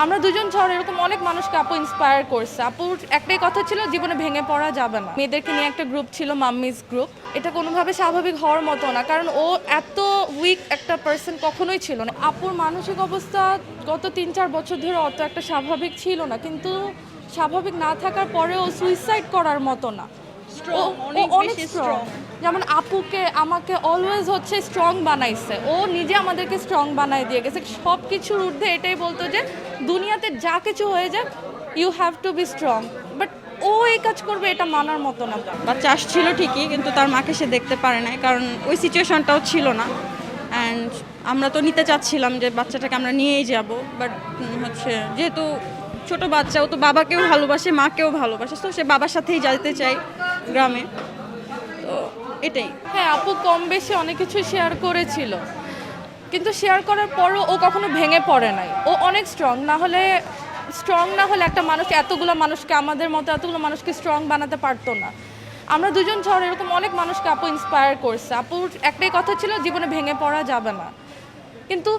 আমরা দুজন ছাড়া এরকম অনেক মানুষকে আপু ইন্সপায়ার করছে। আপুর একটাই কথা ছিল, জীবনে ভেঙে পড়া যাবে না। মেয়েদেরকে নিয়ে একটা গ্রুপ ছিল, মাম্মিজ গ্রুপ। এটা কোনোভাবে স্বাভাবিক হওয়ার মতো না, কারণ ও এত উইক একটা পার্সন কখনোই ছিল না। আপুর মানসিক অবস্থা গত 3-4 বছর ধরে অত একটা স্বাভাবিক ছিল না, কিন্তু স্বাভাবিক না থাকার পরেও সুইসাইড করার মতো না। ও অনেক স্ট্রং। যেমন আপুকে আমাকে অলওয়েজ হচ্ছে স্ট্রং বানাইছে, ও নিজে আমাদেরকে স্ট্রং বানাই দিয়ে গেছে। সব কিছুর ঊর্ধ্বে এটাই বলতো যে দুনিয়াতে যা কিছু হয়ে যাক, you have to be strong. But ও এই কাজ করবে এটা মানার মতো না। বাচ্চা আসছিল ঠিকই, কিন্তু তার মাকে সে দেখতে পারে নাই, কারণ ওই সিচুয়েশনটাও ছিল না। অ্যান্ড আমরা তো নিতে চাচ্ছিলাম যে বাচ্চাটাকে আমরা নিয়েই যাব, বাট হচ্ছে যেহেতু ছোট বাচ্চা, ও তো বাবাকেও ভালোবাসে, মাকেও ভালোবাসে, তো সে বাবার সাথেই যেতে চাই গ্রামে। তো এটাই। হ্যাঁ, আপু কম বেশি অনেক কিছু শেয়ার করেছিল, কিন্তু শেয়ার করার পরও ও কখনো ভেঙে পড়ে নাই। ও অনেক স্ট্রং না হলে একটা মানুষ এতগুলো মানুষকে, আমাদের মতো এতগুলো মানুষকে স্ট্রং বানাতে পারতো না। আমরা দুজন ছাড়া এরকম অনেক মানুষকে আপু ইন্সপায়ার করছে। আপুর একটাই কথা ছিল, জীবনে ভেঙে পড়া যাবে না। কিন্তু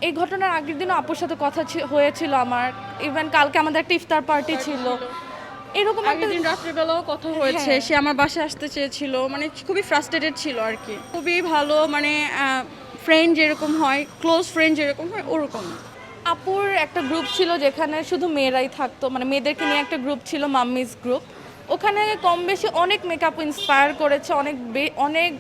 এই ঘটনার আগের দিনও আপুর সাথে কথা হয়েছিল আমার। ইভেন কালকে আমাদের একটা ইফতার পার্টি ছিল। এরকম একটা আগের দিন রাত্রিবেলাও কথা হয়েছে, সে আমার বাসায় আসতে চেয়েছিল, মানে খুবই ফ্রাস্ট্রেটেড ছিল আর কি। খুবই ভালো, মানে ফ্রেন্ড যেরকম হয়, ক্লোজ ফ্রেন্ড যেরকম হয় ওরকম। আপুর একটা গ্রুপ ছিল যেখানে শুধু মেয়েরাই থাকতো, মানে মেয়েদেরকে নিয়ে একটা গ্রুপ ছিল, মাম্মিজ গ্রুপ। ওখানে কম বেশি অনেক মেকআপ ইন্সপায়ার করেছে, অনেক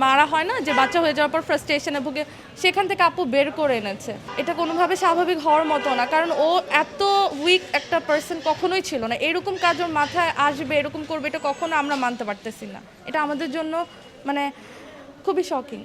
মারা হয় না যে বাচ্চা হয়ে যাওয়ার পর ফ্রাস্ট্রেশনে ভুগে, সেখান থেকে আপু বের করে এনেছে। এটা কোনোভাবে স্বাভাবিক হওয়ার মতো না, কারণ ও এত উইক একটা পার্সন কখনোই ছিল না। এরকম কাজ ওর মাথায় আসবে, এরকম করবে, এটা কখনো আমরা মানতে পারতেছি না। এটা আমাদের জন্য মানে খুবই শকিং।